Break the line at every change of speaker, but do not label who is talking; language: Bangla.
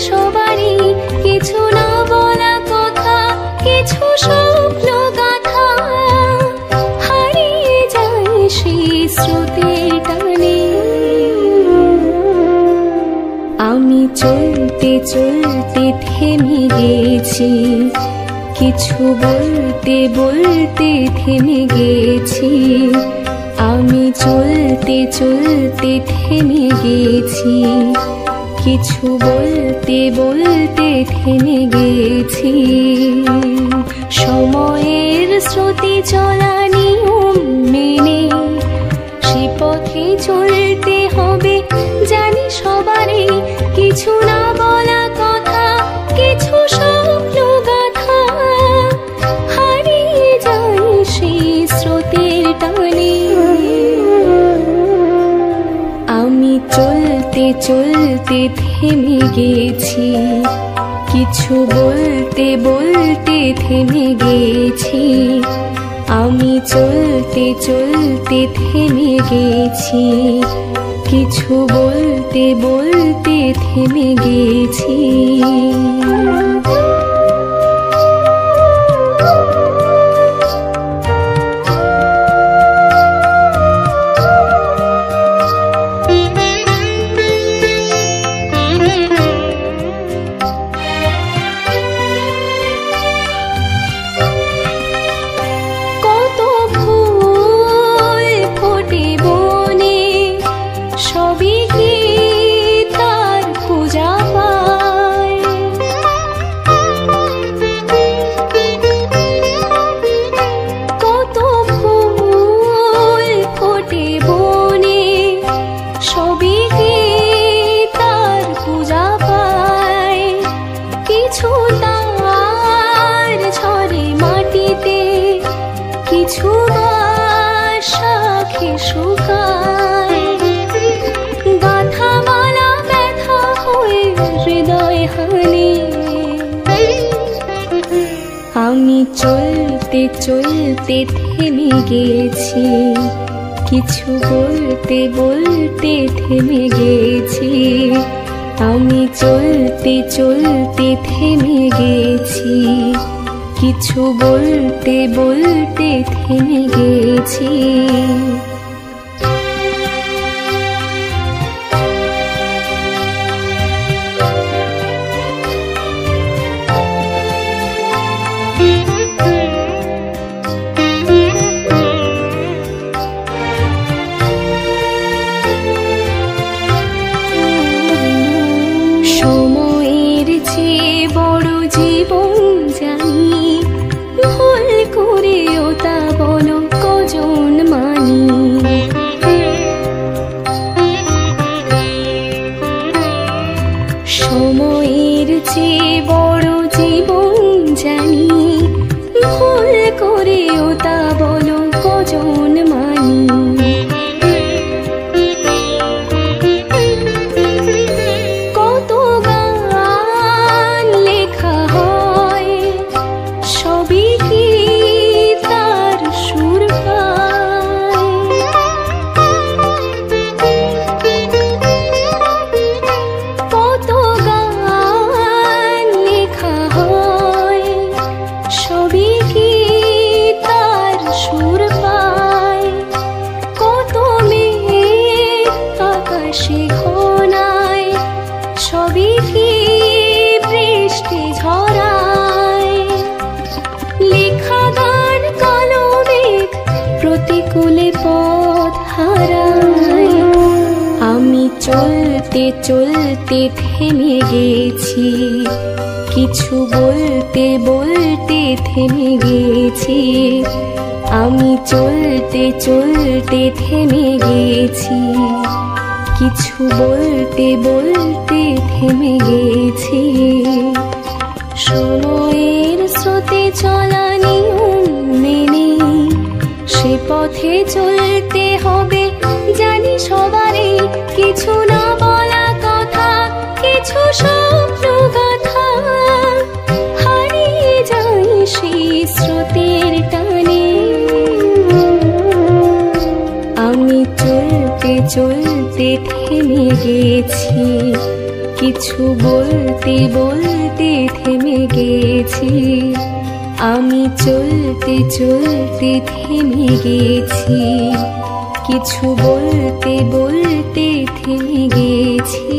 সবারই কিছু না বলা কথা, কিছু স্বপ্ন গাথা হারিয়ে যায় সেই স্রোতের টানে। আমি চলতে চলতে থেমে গেছি, কিছু বলতে বলতে থেমে গেছি। আমি চলতে চলতে থেমে গেছি, কিছু বলতে বলতে থেমে গেছি। সময়ের স্রোতে চলা নিয়ম মেনে সে পথে চলতে হবে, জানি সবারই কিছু না বলা কথা, কিছু স্বপ্ন গাথা হারিয়ে যায় সেই স্রোতের টানে। আমি চলতে চলতে থেমে গেছি, কিছু বলতে বলতে থেমে গেছি। আমি চলতে চলতে থেমে গেছি, কিছু বলতে বলতে থেমে গেছি। আমি চলতে চলতে থেমে গেছি, কিছু বলতে বলতে থেমে গেছি। আমি চলতে চলতে থেমে গেছি, কিছু বলতে বলতে থেমে গেছি। সময়ের চেয়ে বড় জীবন জানি, ভুল করেও তা বলো কজন মানি। সময়ের চেয়ে বড় জীবন জানি, ভুল করেও তা বলো কজন মানি। প্রতিকূলে পথ হারাই, আমি চলতে চলতে থেমে গেছি, কিছু বলতে বলতে থেমে গেছি। আমি চলতে চলতে থেমে গেছি, কিছু বলতে বলতে থেমে গেছি। সময়ের স্রোতে চলা নিয়ম মেনে সে পথে চলতে হবে, জানি সবারই কিছু না বলা কথা, কিছু স্বপ্ন গাথা হারিয়ে যায় সেই স্রোতের টানে। আমি চলতে চলতে থেমে গেছি, কিছু বলতে বলতে থেমে গেছি, আমি চলতে চলতে থেমে গেছি, কিছু বলতে বলতে থেমে গেছি।